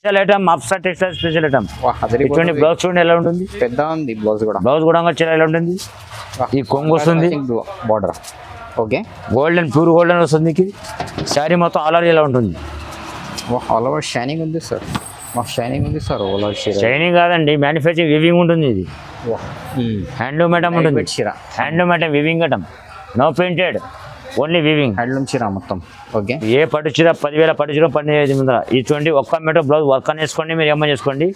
Special item Afsa textile special item. చూడండి blouse చూడండి ఎలా ఉంటుంది, పెద్ద ఉంది బ్లౌజ్ కూడా. బ్లౌజ్ కూడా ఎలా ఉంటుంది. ఈ కొంగు వస్తుంది border. Okay, golden pure golden వస్తుంది మీకు. శారీ మొత్తం ఆల్ ఓవర్ ఎలా ఉంటుంది. ఆల్ ఓవర్ షైనింగ్ ఉంది సార్, మాకు షైనింగ్ ఉంది సార్. ఆల్ ఓవర్ షైనింగ్ కాదండి, మ్యానుఫ్యాక్చరింగ్ వివింగ్ ఉంటుంది. ఇది హ్యాండ్లూమ్ ఐటమ్ ఉంటుంది. Handloom item weaving item, no printed, only weaving. Handloom చీర మొత్తం. ఓకే, ఏ పట్టు చీర 10,000 పట్టు చీర 15,500. ఇది చూడండి ఒక్క మీటర్ బ్లౌజ్ వర్క్ అని వేసుకోండి, మీరు ఏమని చేసుకోండి.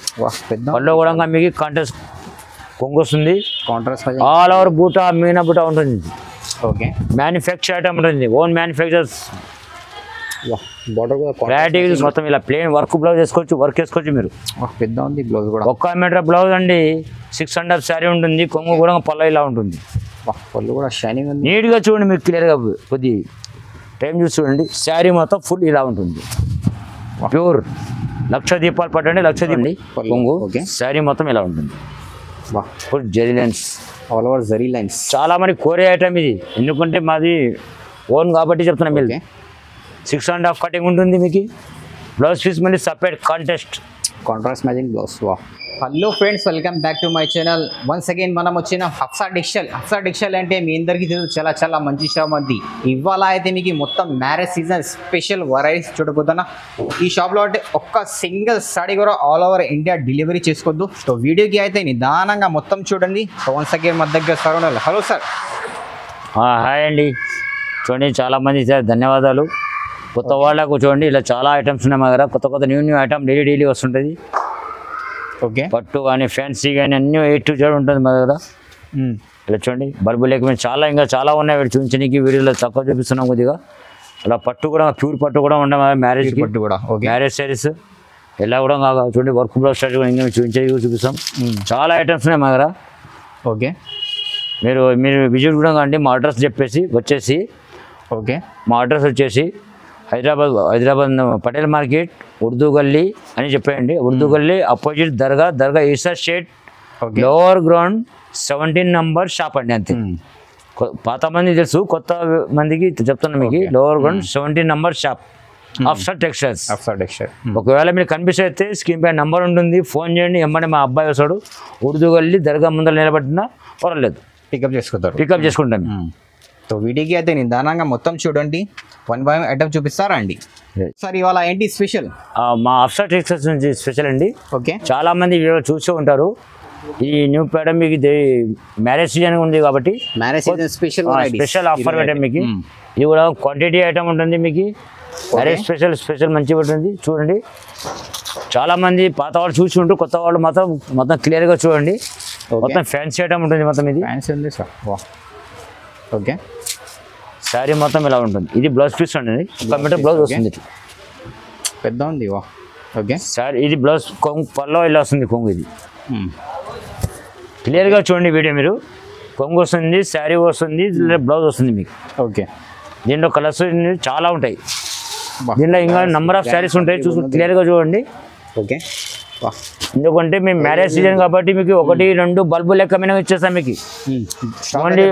పళ్ళు కూడా మీకు కాంట్రాస్ట్ కొంగు వస్తుంది, కాంట్రాస్ట్ ఆల్ ఓవర్ బూటా మీనా బూటా ఉంటుంది. ఓకే, మ్యానుఫ్యాక్చర్ ఐటమ్ ఉంటుంది, ఓన్ మ్యానుఫ్యాక్చర్స్. బార్డర్ కూడా క్లారిటీ మొత్తం ఇలా ప్లేన్ వర్క్ బ్లౌజ్ వేసుకోవచ్చు, వర్క్ వేసుకోవచ్చు మీరు. పెద్ద ఉంది బ్లౌజ్ కూడా. ఒక్క మీటర్ బ్లౌజ్ అండి 600 శారీ ఉంటుంది. కొంగు కూడా పళ్ళ ఇలా ఉంటుంది. పళ్ళు కూడా షైనింగ్ ఉంది. నీట్గా చూడండి మీకు క్లియర్గా, కొద్ది టైం చూసి చూడండి. శారీ మొత్తం ఫుల్ ఇలా ఉంటుంది, ప్యూర్ లక్ష దీపాలు పట్టండి. లక్ష దీపండి కొంగు. శారీ మొత్తం ఇలా ఉంటుంది, full zari lines, all over zari lines. చాలా మంది కోరే ఐటమ్ ఇది, ఎందుకంటే మాది ఓన్ కాబట్టి చెప్తున్నా. మీరు 6.5 కటింగ్ ఉంటుంది మీకు. బ్లౌజ్ పీస్ మళ్ళీ separate contrast matching blouse. Hello friends, welcome back to my channel. Once again మనం వచ్చిన హఫ్సా టెక్స్టైల్. హఫ్సా టెక్స్టైల్ అంటే మీ అందరికీ తెలుసు, చాలా చాలా మంచి షాప్ అది. ఇవాళ అయితే మీకు మొత్తం మ్యారేజ్ సీజన్ స్పెషల్ వెరైటీస్ చూడబోతున్నా. ఈ షాప్లో అంటే ఒక్క సింగిల్ సారీ కూడా ఆల్ ఓవర్ ఇండియా డెలివరీ చేసుకోవద్దు. సో వీడియోకి అయితే నిదానంగా మొత్తం చూడండి. సో వన్స్ అగైన్ మా దగ్గర సార్ ఉండాలి. Hello sir. హాయ్ అండి. చూడండి చాలా మంది ధన్యవాదాలు. కొత్త వాళ్ళకు చూడండి ఇలా చాలా ఐటమ్స్ ఉన్నాయి మా దగ్గర. కొత్త కొత్త న్యూ ఐటమ్ డైలీ వస్తుంటుంది. ఓకే, పట్టు కానీ ఫ్యాన్సీ కానీ అన్నీ 8 to 8 ఉంటుంది మా దగ్గర. ఇలా చూడండి బల్బు లేకపోతే చాలా ఇంకా చాలా ఉన్నాయి. వీడు చూపించడానికి వీడియోలో తక్కువ చూపిస్తున్నాం కొద్దిగా. అలా పట్టు కూడా ప్యూర్ పట్టు కూడా ఉన్నాయి. మ్యారేజ్ పట్టు కూడా, మ్యారేజ్ శారీస్ ఎలా కూడా చూడండి. వర్క్ బ్లౌజ్ స్టార్ట్ కూడా ఇంకా చూపించడానికి చూపిస్తాం. చాలా ఐటమ్స్ ఉన్నాయి మా దగ్గర. ఓకే, మీరు విజిట్ కూడా కండి. మా అడ్రస్ చెప్పేసి వచ్చేసి. ఓకే, మా అడ్రస్ వచ్చేసి హైదరాబాద్ పటేల్ మార్కెట్, ఉర్దూ గల్లీ అని చెప్పేయండి. Urdu Gali opposite Dargah Isa street, lower ground 17 number shop అండి. అంతే. పాత మంది తెలుసు, కొత్త మందికి చెప్తున్నా మీకు. Lower ground 17 number shop, Afsa textiles. ఒకవేళ మీరు కనిపిస్తే స్క్రీన్ పై నంబర్ ఉంటుంది, ఫోన్ చేయండి. ఎమ్మడే మా అబ్బాయి వస్తాడు. ఉర్దూ గల్లీ దర్గా ముందర నిలబడినా పర్వాలేదు, పికప్ చేసుకుంటాం. సో వీడియోకి అయితే నిదానంగా మొత్తం చూడండి. 1 by 1 ఐటమ్ చూపిస్తారా అండి సార్? ఇవాళ ఏంటి స్పెషల్? మా అప్సా టెక్స్టైల్స్ నుంచి స్పెషల్ అండి. ఓకే, చాలా మంది చూస్తూ ఉంటారు. ఈ న్యూ ప్యాటర్న్ మీకు మ్యారేజ్ సీజన్ ఉంది కాబట్టి స్పెషల్ ఆఫర్ ఐటమ్ మీకు. ఇది కూడా క్వాంటిటీ ఐటమ్ ఉంటుంది మీకు. మ్యారేజ్ స్పెషల్ మంచిగా ఉంటుంది. చూడండి చాలా మంది పాత వాళ్ళు చూసి ఉంటారు, కొత్త వాళ్ళు మొత్తం క్లియర్గా చూడండి. మొత్తం ఫ్యాన్సీ ఐటమ్ ఉంటుంది మొత్తం. ఇది ఫ్యాన్సీ ఉంది సార్. ఓకే, శారీ మొత్తం ఇలా ఉంటుంది. ఇది బ్లౌజ్ పీస్ ఉంటుంది, కంప్యూటర్ బ్లౌజ్ వస్తుంది. పెద్ద ఉంది. ఓకే, శారీ ఇది బ్లౌజ్ కొంగు పల్లో ఇలా వస్తుంది. కొంగు ఇది క్లియర్గా చూడండి వీడియో. మీరు కొంగు వస్తుంది, శారీ వస్తుంది, బ్లౌజ్ వస్తుంది మీకు. ఓకే, దీంట్లో కలర్స్ చాలా ఉంటాయి. దీంట్లో ఇంకా నెంబర్ ఆఫ్ శారీస్ ఉంటాయి, క్లియర్గా చూడండి. ఓకే, ఎందుకంటే మేము మ్యారేజ్ సీజన్ కాబట్టి మీకు 1, 2 బల్బు లెక్క ఇచ్చేస్తాం మీకు. ఓన్లీ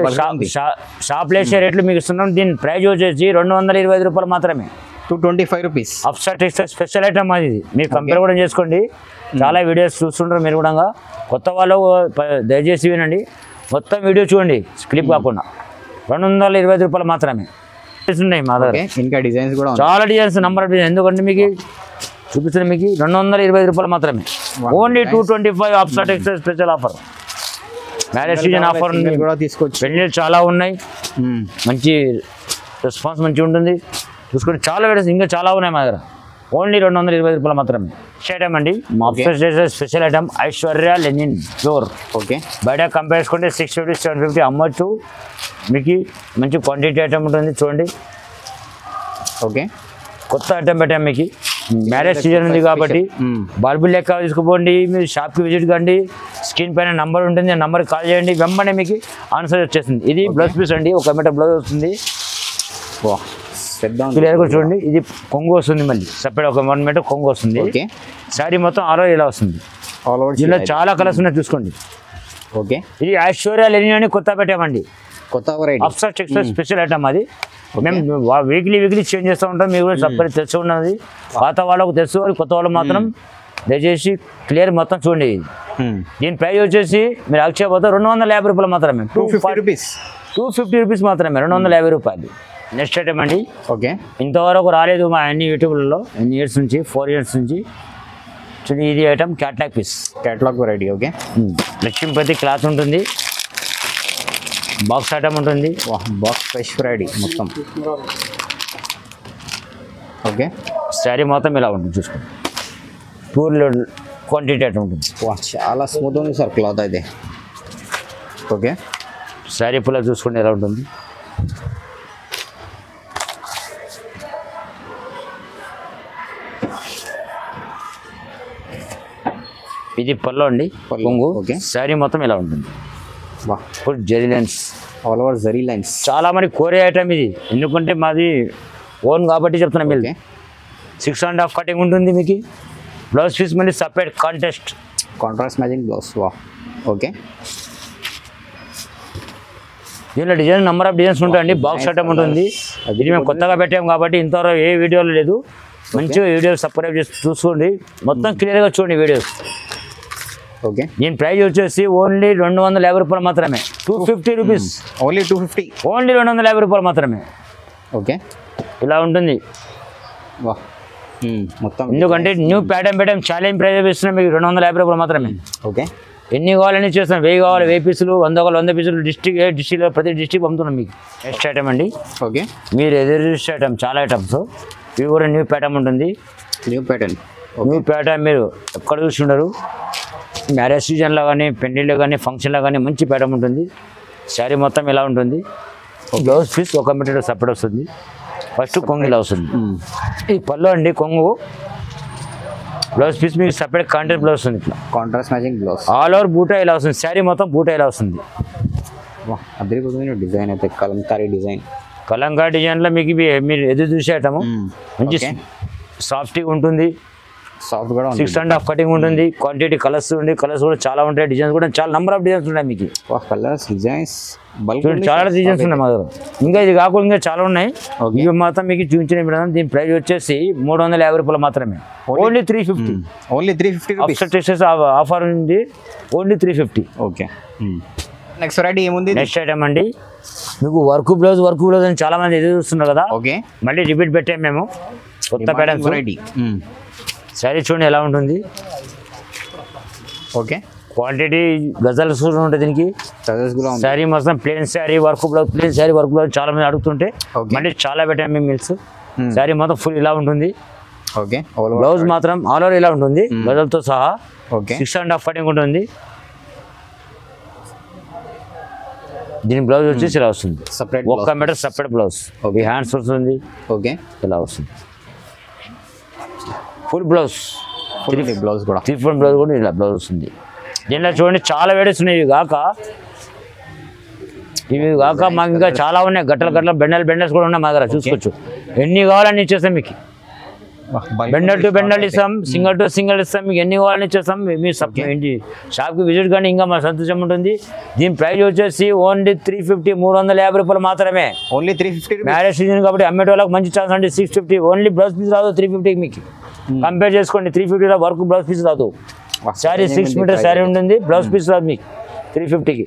షాప్ లేసే రేట్లు మీకు ఇస్తున్నాం. దీని ప్రైజ్ వచ్చేసి 225 రూపాయలు మాత్రమే. 225 రూపీస్. అప్సా టెక్స్టైల్ స్పెషల్ ఐటమ్ అది. మీరు కంపేర్ కూడా చేసుకోండి. చాలా వీడియోస్ చూస్తుంటారు మీరు కూడా. కొత్త వాళ్ళు దయచేసి వినండి, మొత్తం వీడియో చూడండి, క్లిప్ కాకుండా. 225 రూపాయలు మాత్రమే ఉన్నాయి మా దగ్గర. ఇంకా డిజైన్స్ కూడా చాలా డిజైన్స్, నంబర్ ఆఫ్ డిజైన్స్. ఎందుకంటే మీకు చూపిస్తుంది మీకు 225 రూపాయలు మాత్రమే. Only 225 Afsa textile special offer. Marriage season offer తీసుకోవచ్చు. పెళ్ళిళ్ళు చాలా ఉన్నాయి, మంచి రెస్పాన్స్ మంచిగా ఉంటుంది. చూసుకుంటే చాలా వీడియోస్ ఇంకా చాలా ఉన్నాయి మా దగ్గర. ఓన్లీ 225 రూపాయలు మాత్రమే. ఐటమ్ అండి మా Afsa textile special item Aishwarya linen pure. Okay, బయట కంపేర్ చేసుకుంటే 650, 750 అమ్మొచ్చు. మీకు మంచి క్వాంటిటీ ఐటమ్ ఉంటుంది. చూడండి ఓకే, కొత్త ఐటమ్ పెట్టాం మీకు. మ్యారేజ్ సీజన్ ఉంది కాబట్టి బల్బు లెక్క తీసుకుపోండి. మీరు షాప్కి విజిట్ కండి. స్క్రీన్ పైన నంబర్ ఉంటుంది, ఆ నెంబర్కి కాల్ చేయండి. వెంబడే మీకు ఆన్సర్ వచ్చేస్తుంది. ఇది బ్లౌజ్ పీస్ అండి, 1 మీటర్ బ్లౌజ్ వస్తుంది. క్లియర్గా చూడండి. ఇది కొంగు వస్తుంది, మళ్ళీ సపరేట్ 1 మీటర్ కొంగు వస్తుంది. శారీ మొత్తం ఆల్ ఓవర్ ఇలా వస్తుంది. దీనిలో చాలా కలర్స్ ఉన్నాయి, చూసుకోండి. ఓకే, ఇది ఐశ్వర్య లెనిన్ అని కొత్త పెట్టామండి. కొత్త అప్సా టెక్స్టైల్ స్పెషల్ ఐటమ్ అది. మేము వీక్లీ చేంజ్ చేస్తూ ఉంటాం. మీకు కూడా సపరేట్ తెలుసు ఉన్నది. పాత వాళ్ళకు తెలుసు, కొత్త వాళ్ళు మాత్రం దయచేసి క్లియర్ మొత్తం చూడండి. దీని ప్రైస్ వచ్చేసి మీరు అక్షయపోతే 250 రూపాయలు మాత్రమే. 250 రూపీస్ 250 రూపీస్ మాత్రమే, 250 రూపాయలు. నెక్స్ట్ ఐటమ్ అండి. ఓకే, ఇంతవరకు రాలేదు మా అన్ని యూట్యూబ్లలో, ఎన్ని ఇయర్స్ నుంచి 4 ఇయర్స్ నుంచి. చూడండి ఇది item catalogue piece, catalogue variety. Okay, Lakshmipati cloth ఉంటుంది, బాక్స్ ఐటమ్ ఉంటుంది. బాక్స్ ఫ్రెష్ వెరైటీ మొత్తం. ఓకే, శారీ మొత్తం ఇలా ఉంటుంది చూసుకోండి, పూర్ క్వాంటిటీ ఐటమ్ ఉంటుంది. చాలా స్మూత్ ఉంది సార్ క్లాత్ అయితే. ఓకే, శారీ పుల్ల చూసుకోండి ఎలా ఉంటుంది. ఇది పళ్ళు అండి, కొంగు. శారీ మొత్తం ఇలా ఉంటుంది, full zari lines, all over zari lines. చాలా మంది కోరే ఐటమ్ ఇది, ఎందుకంటే మాది ఓన్ కాబట్టి చెప్తున్నాం. మీరు 6.5 కటింగ్ ఉంటుంది మీకు. బ్లౌజ్ పీస్ మళ్ళీ separate contrast matching blouse. Okay, దీనిలో డిజైన్ నెంబర్ ఆఫ్ డిజైన్స్ ఉంటాయండి. బాక్స్ ఐటమ్ ఉంటుంది. ఇది మేము కొత్తగా పెట్టాము కాబట్టి ఇంతవరకు ఏ వీడియోలో లేదు. మంచిగా వీడియోస్ సబ్స్క్రైబ్ చేసి చూసుకోండి, మొత్తం క్లియర్గా చూడండి వీడియోస్. ఓకే, దీని ప్రైస్ వచ్చేసి ఓన్లీ 250 రూపాయలు మాత్రమే. 250 రూపీస్ ఓన్లీ 250, ఓన్లీ 250 రూపాయలు మాత్రమే. ఓకే, ఇలా ఉంటుంది మొత్తం. ఎందుకంటే న్యూ ప్యాటర్న్ చాలా ఏం ప్రైజ్ ఇస్తున్నాం మీకు, 250 రూపాయలు మాత్రమే. ఓకే, ఎన్ని కావాలని చేస్తాం, 1000 కావాలి, 1000 పీసులు, 100 పీసులు, డిస్ట్రిక్ట్లో ప్రతి డిస్ట్రిక్ట్ పంపుతున్నాం మీకు. నెక్స్ట్ ఐటమ్ అండి. ఓకే, మీరు ఎదురు చూసే ఐటమ్ చాలా ఐటమ్స్, ఇవి కూడా న్యూ ప్యాటర్న్ ఉంటుంది. న్యూ ప్యాటర్న్ మీరు ఎక్కడ చూసి ఉండరు. మ్యారేజ్ సీజన్లో కానీ, పెళ్ళిళ్ళు కానీ, ఫంక్షన్లో కానీ మంచి ప్యాటర్న్ ఉంటుంది. శారీ మొత్తం ఇలా ఉంటుంది. బ్లౌజ్ పీస్ 1 మీటర్ సపరేట్ వస్తుంది. ఫస్ట్ కొంగు ఇలా వస్తుంది. ఈ పళ్ళు అండి కొంగు. బ్లౌజ్ పీస్ మీకు సపరేట్ కాంట్రాస్ట్ బ్లౌజ్ వస్తుంది, ఇట్లా contrast matching blouse. All over బూటా ఇలా వస్తుంది. శారీ మొత్తం బూటా ఇలా వస్తుంది. అదిరిపోతుంది డిజైన్ అయితే, కలంకారీ డిజైన్. కలంకారీ డిజైన్లో మీకు మీరు ఎదురు చూసే ఐటమ్ మంచి సాఫ్ట్గా ఉంటుంది. సాఫ్ట్ కూడా 6.5 కటింగ్ ఉంటుంది. క్వాంటిటీ కలర్స్ ఉంది, కలర్స్ కూడా చాలా ఉంటాయి. డిజైన్స్ కూడా చాలా నెంబర్ ఆఫ్ డిజైన్స్ ఉన్నాయి మీకు. కలర్స్ డిజైన్స్ చాలా డిజైన్స్ ఉన్నాయి మా దగ్గర. ఇంకా ఇది కాకుండా ఇంకా చాలా ఉన్నాయి. ఇవి మాత్రం మీకు చూపించిన విధానం. దీని ప్రైస్ వచ్చేసి 350 రూపాయలు మాత్రమే. ఓన్లీ 350. Only 350 rupees. ఆఫర్ ఉంది, ఓన్లీ 350. ఓకే, నెక్స్ట్ వెరైటీ ఏముంది? నెక్స్ట్ ఐటమ్ అండి. మీకు వర్క్ బ్లౌజ్ అని చాలా మంది ఎదురు చూస్తున్నారు కదా. ఓకే, మళ్ళీ రిపీట్ పెట్టాము మేము, కొత్త ప్యాటర్న్స్. వెరైటీ. శారీ చూడండి ఎలా ఉంటుంది. ఓకే, క్వాంటిటీ గజల్స్ ఉంటుంది దీనికి. శారీ మొత్తం plain sari, work blouse, plain sari, work blouse చాలా మంది అడుగుతుంటే మళ్ళీ చాలా పెట్టాము మేము మిల్స్. శారీ మొత్తం ఫుల్ ఇలా ఉంటుంది. ఓకే, బ్లౌజ్ మాత్రం ఆల్ ఓవర్ ఇలా ఉంటుంది గజల్తో సహా. ఓకే, 6.5 కటింగ్ ఉంటుంది. దీని బ్లౌజ్ వచ్చేసి ఇలా వస్తుంది, 1 మీటర్ సపరేట్ బ్లౌజ్. హ్యాండ్స్ వస్తుంది. ఓకే, ఇలా వస్తుంది ఫుల్ బ్లౌజ్. బ్లౌజ్ కూడా 3/4 బ్లౌజ్ కూడా ఇలా బ్లౌజ్ వస్తుంది. దీనిలో చూడండి చాలా వేడేస్ ఉన్నాయి. ఇవి కాక మాకు ఇంకా చాలా ఉన్నాయి. గట్టల బెండల్స్ కూడా ఉన్నాయి మా దగ్గర, చూసుకోవచ్చు. ఎన్ని కావాలని ఇచ్చేస్తాం మీకు. బెండల్ టు బెండల్ ఇస్తాం, సింగల్ టు సింగల్ ఇస్తాం. మీకు ఎన్ని కావాలని ఇచ్చేస్తాం. మీ షాప్కి విజిట్ కానీ ఇంకా మా సంతోషం ఉంటుంది. దీని ప్రైస్ వచ్చేసి ఓన్లీ 350, 350 రూపాయలు మాత్రమే. ఓన్లీ 350. మ్యారేజ్ సీజన్ కాబట్టి అమ్మేట వాళ్ళకి మంచి ఛాన్స్ అండి. 650 ఓన్లీ. బ్లౌజ్ పీస్ రాదు 350 మీకు. కంపేర్ చేసుకోండి, 350లో వర్క్ బ్లౌజ్ పీస్ రాదు. శారీ 6 మీటర్ శారీ ఉంటుంది, బ్లౌజ్ పీస్ రాదు మీకు 350కి.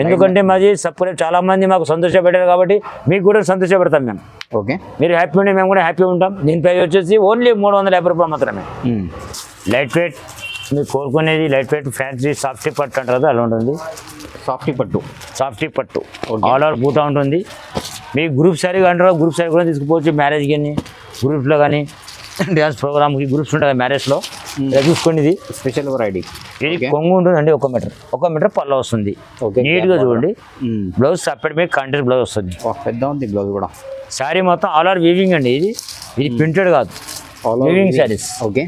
ఎందుకంటే మాది సపరేట్ చాలా మంది మాకు సంతోషపెట్టారు కాబట్టి మీకు కూడా సంతోషపెడతాం మేము. ఓకే, మీరు హ్యాపీ ఉంటే మేము కూడా హ్యాపీ ఉంటాం. దీని ప్రైస్ వచ్చేసి ఓన్లీ 350 రూపాయలు మాత్రమే. లైట్ వెయిట్ మీరు కోరుకునేది, లైట్ వెయిట్ ఫ్యాన్సీ సాఫ్టీ పట్టు అంటారు కదా, అలా ఉంటుంది. సాఫ్టీ పట్టు ఆల్ ఓవర్ బూటా ఉంటుంది. మీకు గ్రూప్ శారీ అంటారు, గ్రూప్ శారీ కూడా తీసుకుపోవచ్చు. మ్యారేజ్ కానీ, గ్రూప్స్లో కానీ, డ్యాన్స్ ప్రోగ్రామ్కి గ్రూప్స్ ఉంటుంది మ్యారేజ్లో. చూసుకోండి, ఇది స్పెషల్ వెరైటీ. ఇది కొంగు ఉంటుందండి, 1 మీటర్ పళ్ళు వస్తుంది. నీట్గా చూడండి. బ్లౌజ్ సపరేట్ మీకు కాంట్రాస్ట్ బ్లౌజ్ వస్తుంది. పెద్ద ఉంది బ్లౌజ్ కూడా. శారీ మొత్తం ఆల్ ఓవర్ వీవింగ్ అండి. ఇది ప్రింటెడ్ కాదు, వీవింగ్ శారీస్. ఓకే,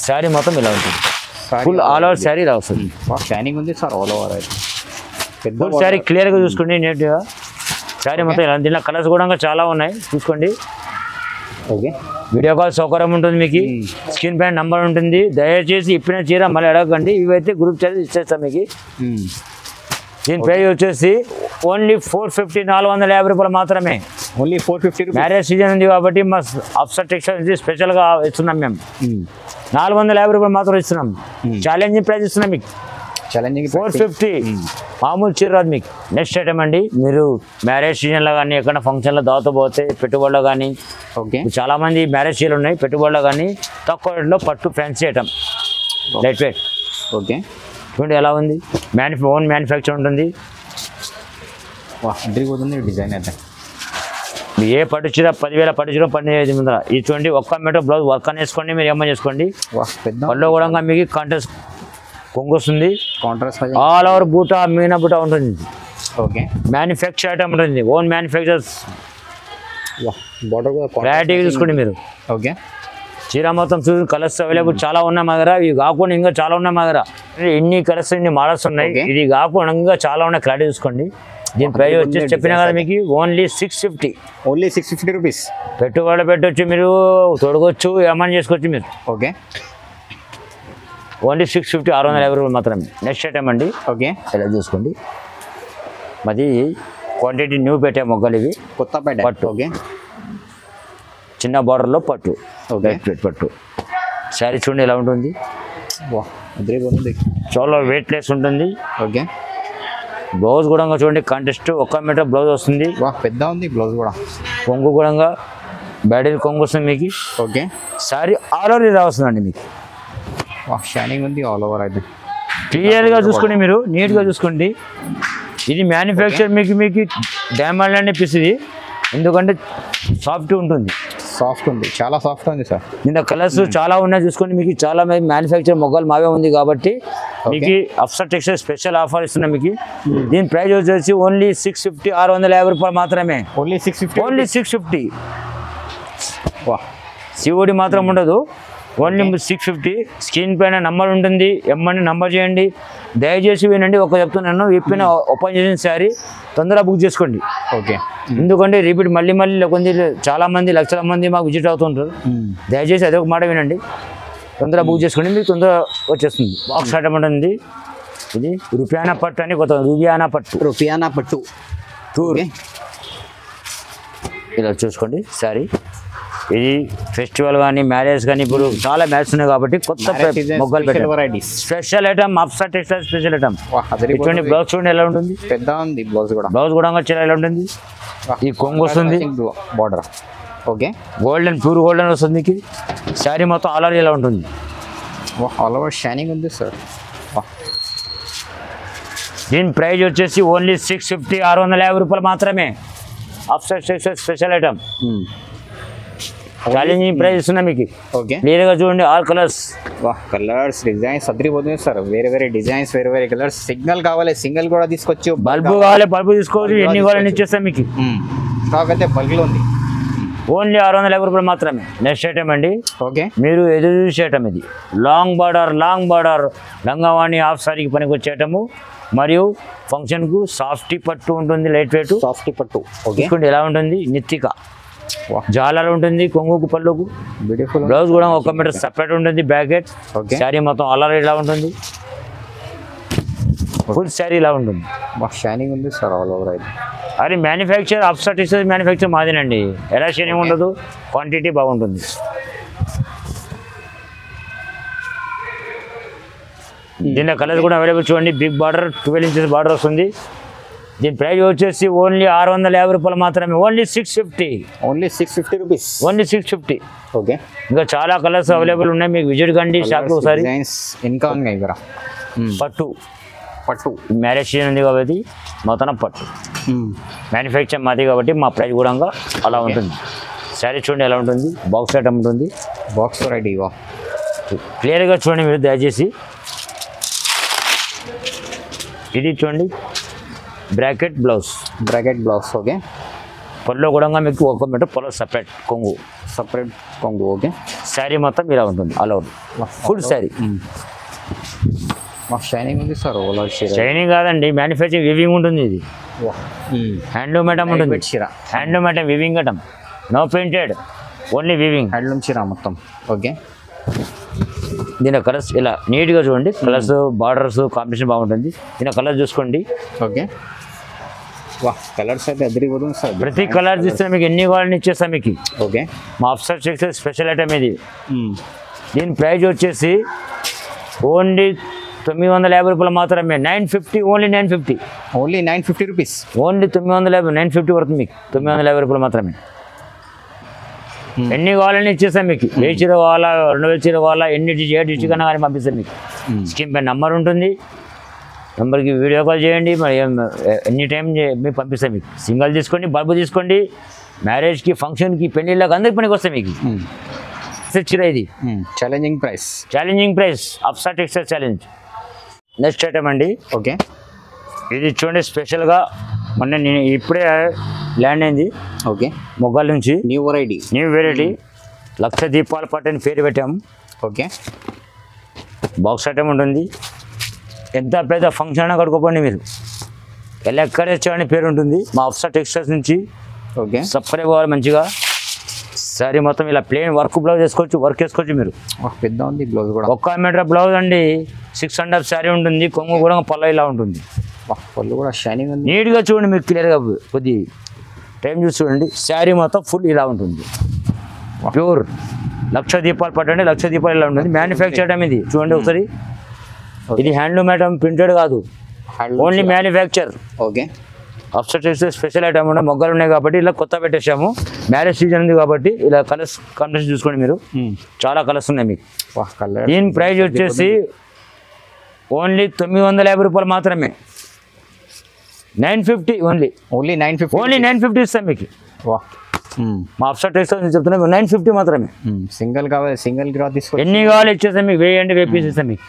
శారీ మొత్తం ఇలా ఉంటుంది. ఫుల్ ఆల్ ఓవర్ శారీ ఇలా వస్తుంది. షైనింగ్ ఉంది సార్ ఆల్ ఓవర్ అయితే. ఫుల్ శారీ క్లియర్గా చూసుకోండి, నీట్గా శారీ మొత్తం ఇలా. దీనిలో కలర్స్ కూడా చాలా ఉన్నాయి, చూసుకోండి. ఓకే, వీడియో కాల్ సౌకర్యం ఉంటుంది మీకు. స్క్రీన్ పైన నంబర్ ఉంటుంది. దయచేసి ఇప్పిన చీర మళ్ళీ అడగకండి. ఇవైతే గ్రూప్ చార్జ్ ఇచ్చేస్తాం మీకు. దీని ప్రైస్ వచ్చేసి ఓన్లీ 450 450 రూపాయలు మాత్రమే. Only 450 rupees. మ్యారేజ్ సీజన్ ఉంది కాబట్టి మా అప్సర్ టెక్స్టైల్స్ స్పెషల్గా ఇస్తున్నాం మేము. 450 రూపాయలు మాత్రం ఇస్తున్నాం. ఛాలెంజింగ్ ప్రైస్ ఇస్తున్నాం మీకు. ఛాలెంజింగ్ 450 మామూలు చీర రాదు మీకు. నెక్స్ట్ ఐటమ్ అండి, మీరు మ్యారేజ్ సీజన్లో కానీ ఎక్కడ ఫంక్షన్లో దావతో పోతే పెట్టుబడిలో కానీ, ఓకే చాలామంది మ్యారేజ్ చీరలు ఉన్నాయి పెట్టుబడిలో కానీ తక్కువ రేట్లో పట్టు fancy item light weight. Okay చూడండి ఎలా ఉంది, ఓన్ మ్యానుఫ్యాక్చర్ ఉంటుంది. అదిరిపోతుంది డిజైన్ అయితే. ఏ పట్టు చీర 10,000 పట్టు చీర 15,000 ఇది చూడండి. 1 మీటర్ బ్లౌజ్ వర్క్ అని వేసుకోండి, మీరు ఏమని చేసుకోండి. పళ్ళు కూడా మీకు కాంట్రాస్ట్ కొంగు వస్తుంది. కాంట్రాస్ట్ ఆల్ ఓవర్ బూటా మీనా బూటా ఉంటుంది. ఓకే మ్యానుఫ్యాక్చర్ ఐటమ్ ఉంటుంది, ఓన్ మ్యానుఫ్యాక్చర్స్. బార్డర్ క్లారిటీగా చూసుకోండి మీరు. ఓకే చీర మొత్తం చూసి కలర్స్ అవైలబుల్ చాలా ఉన్నాయి మా దగ్గర. ఇవి కాకుండా ఇంకా చాలా ఉన్నాయి మా దగ్గర. ఎన్ని కలర్స్ ఇన్ని మోడల్స్ ఉన్నాయి. ఇది కాకుండా ఇంకా చాలా ఉన్నాయి, క్లారిటీ చూసుకోండి. దీని ప్రైస్ వచ్చేసి చెప్పినా కదా మీకు, ఓన్లీ 650. Only 650 rupees. పెట్టుబడి పెట్టవచ్చు, మీరు తొడగొచ్చు, ఏమని చేసుకోవచ్చు మీరు. ఓకే ఓన్లీ 650 650 రూపాయలు మాత్రమే. నెక్స్ట్ ఐటమ్ అండి, ఓకే ఇలా చూసుకోండి. మాది క్వాంటిటీ న్యూ పెట్టే మొగ్గలు ఇవి. కొత్త పట్టు. ఓకే చిన్న బార్డర్లో పట్టు, ఓకే పట్టు శారీ చూడండి ఎలా ఉంటుంది. అదిరిపోతుంది. చాలా వెయిట్ లెస్ ఉంటుంది. ఓకే బ్లౌజ్ కూడా చూడండి కాంటెస్ట్ 1 మీటర్ బ్లౌజ్ వస్తుంది. పెద్ద ఉంది బ్లౌజ్ కూడా. కొంగు కూడా బ్యాడీ కొంగు వస్తుంది మీకు. ఓకే శారీ ఆల్ ఓవర్ ఇలా వస్తుందండి మీకు. షైనింగ్ ఉంది ఆల్ ఓవర్ అయితే. క్లియర్గా చూసుకోండి, మీరు నీట్గా చూసుకోండి. ఇది మ్యానుఫ్యాక్చర్ మీకు డైమండ్ అనిపిస్తుంది, ఎందుకంటే సాఫ్ట్ ఉంటుంది. సాఫ్ట్ ఉంది, చాలా సాఫ్ట్ ఉంది సార్. నిన్న కలర్స్ చాలా ఉన్నాయి చూసుకోండి. మీకు చాలా మ్యానుఫ్యాక్చర్ మొగ్గలు మావే ఉంది కాబట్టి మీకు అప్సర్ టెక్స్టైల్ స్పెషల్ ఆఫర్ ఇస్తున్నాం మీకు. దీని ప్రైస్ వచ్చేసి ఓన్లీ 650 650 రూపాయలు మాత్రమే. ఓన్లీ 650. ఓన్లీ 650. సిఓడి మాత్రం ఉండదు, ఓన్లీ 650. స్క్రీన్ పైన నంబర్ ఉంటుంది, ఎమ్మని నంబర్ చేయండి. దయచేసి వినండి, ఒక చెప్తున్నాను, ఇప్పిన ఓపెన్ చేసిన శారీ తొందరగా బుక్ చేసుకోండి. ఓకే ఎందుకంటే రిపీట్ మళ్ళీ కొంచెం చాలా మంది లక్షల మంది మాకు విజిట్ అవుతుంటారు. దయచేసి అదొక మాట వినండి, తొందరగా బుక్ చేసుకోండి, మీకు తొందరగా వచ్చేస్తుంది. బాక్స్ ఐటమ్ ఉంటుంది. ఇది రూపియానా పట్టు అని కొత్త రూపియానా పట్టు టూర్. ఇలా చూసుకోండి శారీ. ఇది ఫెస్టివల్ కానీ మ్యారేజ్ కానీ ఇప్పుడు చాలా మ్యారేజ్ ఉన్నాయి కాబట్టి కొత్త మొగ్గలు పెట్టారు. స్పెషల్ ఐటమ్ అప్సర్ టెక్స్టైల్ స్పెషల్ ఐటమ్. చూడండి బ్లౌజ్ చూడండి ఎలా ఉంటుంది. పెద్ద ఉంది బ్లౌజ్ కూడా. బ్లౌజ్ కూడా చీర ఎలా ఉంటుంది. ఈ కొంగు వస్తుంది, border okay golden pure golden వస్తుంది మీకు. శారీ మొత్తం ఆల్ ఓవర్ ఎలా ఉంటుంది. ఆల్ ఓవర్ షైనింగ్ ఉంది సార్. దీని ప్రైస్ వచ్చేసి ఓన్లీ 650 650 రూపాయలు మాత్రమే. అప్సర్ textile special item. Challenging price ఇస్తున్నా మీకు. ఓకే క్లియర్గా చూడండి, ఆల్ కలర్స్. కలర్స్ డిజైన్స్ అదిరిపోతుంది సార్. వేరే డిజైన్స్, వేరే కలర్స్. సిగ్నల్ కావాలి, సింగిల్ కూడా తీసుకోవచ్చు. బల్బు కావాలి, బల్బు తీసుకోవచ్చు. ఎన్ని కావాలని ఇచ్చేస్తాం మీకు. స్టాక్ అయితే బల్క్లో ఉంది. ఓన్లీ 650 రూపాయలు మాత్రమే. నెక్స్ట్ ఐటమ్ అండి, ఓకే మీరు ఎదురు చూసే ఐటమ్ ఇది. లాంగ్ బార్డర్ లంగావాణి హాఫ్ సారీకి పనికి వచ్చే ఐటము. మరియు ఫంక్షన్కు సాఫ్టీ పట్టు ఉంటుంది, లైట్ వెయిట్ సాఫ్టీ పట్టు. చూసుకోండి ఎలా ఉంటుంది. నిత్తిక జాలర్ ఉంటుంది, కొంగుకు పళ్ళుకు. బ్యూటిఫుల్. బ్లౌజ్ కూడా 1 మీటర్ సపరేట్ ఉంటుంది, బ్యాకెట్. శారీ మొత్తం అలర్ ఇలా ఉంటుంది, ఫుల్ శారీ ఇలా ఉంటుంది. షైనింగ్ ఉంది సార్ ఆల్ ఓవర్ అయితే. అది మ్యానుఫ్యాక్చర్ అప్సర్ టెక్స్టైల్ మ్యానుఫ్యాక్చర్ మాదేనండి. ఎలా షైనింగ్ ఉండదు, క్వాంటిటీ బాగుంటుంది. దీనిలో కలర్ కూడా అవైలబుల్ చూడండి. బిగ్ బార్డర్ 12 ఇంచెస్ బార్డర్ వస్తుంది. దీని ప్రైస్ వచ్చేసి ఓన్లీ 650 రూపాయలు మాత్రమే. Only 650. Only 650 rupees. Only 650. Okay ఇంకా చాలా కలర్స్ అవైలబుల్ ఉన్నాయి, మీకు విజిట్ కండి షాప్లో ఒకసారి. ఇంకా ఉన్నాయి ఇక్కడ. పట్టు మ్యారేజ్ సీజన్ ఉంది కాబట్టి మొత్తం పట్టు మ్యానుఫ్యాక్చర్ మాది కాబట్టి మా ప్రైస్ కూడా అలా ఉంటుంది. శారీ చూడండి ఎలా ఉంటుంది. బాక్స్ ఐటమ్ ఉంటుంది. Box ready. క్లియర్గా చూడండి మీరు దయచేసి. ఇది చూడండి బ్రాకెట్ బ్లౌజ్. ఓకే పళ్ళు కూడా మీకు 1 మీటర్ పళ్ళు సపరేట్ కొంగు. ఓకే శారీ మొత్తం ఇలా ఉంటుంది all over full sari. Shining ఉంది సార్. షైనింగ్ కాదండి, మ్యానుఫ్యాక్చరింగ్ వివింగ్ ఉంటుంది. ఇది హ్యాండ్లూమ్ ఐటమ్ ఉంటుంది. Handloom item weaving item, no printed, only weaving. Handloom చీర మొత్తం. ఓకే దీని కలర్స్ ఇలా నీట్గా చూడండి, కలర్స్ బార్డర్స్ కాంబినేషన్ బాగుంటుంది. దీని కలర్ చూసుకోండి. ఓకే, వా కలర్స్ అయితే అదిరిపోతుంది సార్. ప్రతి కలర్ చూస్తే మీకు ఎన్ని కావాలని ఇచ్చేస్తాం మీకు. ఓకే, మా అఫ్సర్ టెక్స్టైల్స్ స్పెషల్ ఐటమ్ ఇది. దీని ప్రైస్ వచ్చేసి ఓన్లీ 950 రూపాయలు మాత్రమే. 950, ఓన్లీ 950. Only 950 rupees. ఓన్లీ 950, 950 పడుతుంది మీకు. 950 రూపాయలు మాత్రమే. ఎన్ని కావాలని ఇచ్చేస్తాం మీకు. 1000 చీర కావాలా, 2000 చీర కావాలా, ఏ డిస్ట్రిక్ట్ అన్నా కానీ పంపిస్తాం మీకు. స్క్రీన్ పై నెంబర్ ఉంటుంది, నెంబర్కి వీడియో కాల్ చేయండి. మరి ఎనీ టైం మీకు పంపిస్తాం మీకు. సింగల్ తీసుకోండి, బల్బు తీసుకోండి, మ్యారేజ్కి, ఫంక్షన్కి, పెళ్ళిళ్ళకి అందరికి పనికి వస్తాయి మీకు. చీర ఇది challenging price. Challenging price, Afsar textile challenge. Next item అండి. ఓకే, ఇది చూడండి స్పెషల్గా మొన్న నేను ఇప్పుడే ల్యాండ్ అయింది. ఓకే, మొగ్గల నుంచి న్యూ వెరైటీ. న్యూ వెరైటీ లక్ష దీపాల పట్టు అని పేరు పెట్టాము. ఓకే, బాక్స్ ఐటమ్ ఉంటుంది. ఎంత పెద్ద ఫంక్షన్ అయినా కడుక్కోపోండి మీరు, ఎలా ఎక్కడ వచ్చామని పేరు ఉంటుంది. మా అఫ్సర్ టెక్స్టైల్స్ నుంచి ఓకే, సపరేట్ పోవాలి మంచిగా. సారీ మొత్తం ఇలా ప్లెయిన్ వర్క్ బ్లౌజ్ వేసుకోవచ్చు, వర్క్ వేసుకోవచ్చు మీరు. పెద్ద ఉంది బ్లౌజ్ కూడా. 1 మీటర్ బ్లౌజ్ అండి, 600 శారీ ఉంటుంది. కొంగు కూడా పళ్ళ ఇలా ఉంటుంది. పళ్ళు కూడా షైనింగ్ ఉంది. నీట్గా చూడండి మీరు, క్లియర్గా కొద్ది టైం చూసి చూడండి. శారీ మొత్తం ఫుల్ ఇలా ఉంటుంది, ప్యూర్. లక్ష దీపాలు పట్టండి, లక్ష దీపాలు ఇలా ఉంటుంది. మ్యానుఫ్యాక్చర్ ఐటమ్ ఇది చూడండి ఒకసారి. ఇది హ్యాండ్లూమ్ ఐటమ్, ప్రింటెడ్ కాదు, only manufacture. Okay, Afsar textile special item ఉన్నాయి. మొగ్గలు ఉన్నాయి కాబట్టి ఇలా కొత్త పెట్టేసాము. మ్యారేజ్ సీజన్ ఉంది కాబట్టి ఇలా కలర్స్ కాంబినేషన్ చూసుకోండి మీరు. చాలా కలర్స్ ఉన్నాయి మీకు. దీని ప్రైస్ వచ్చేసి ఓన్లీ 950 రూపాయలు మాత్రమే. 950 ఓన్లీ. ఓన్లీ 950. ఓన్లీ 950 ఇస్తాం మీకు. మా అఫ్సర్ టెక్స్టైల్స్ చెప్తున్నా 950 మాత్రమే. సింగిల్ కావాలి, సింగిల్ గ్రా తీసుకోండి. ఎన్ని కావాలి ఇచ్చేస్తాం మీకు. వేయండి, వేపీస్ ఇస్తాం మీకు.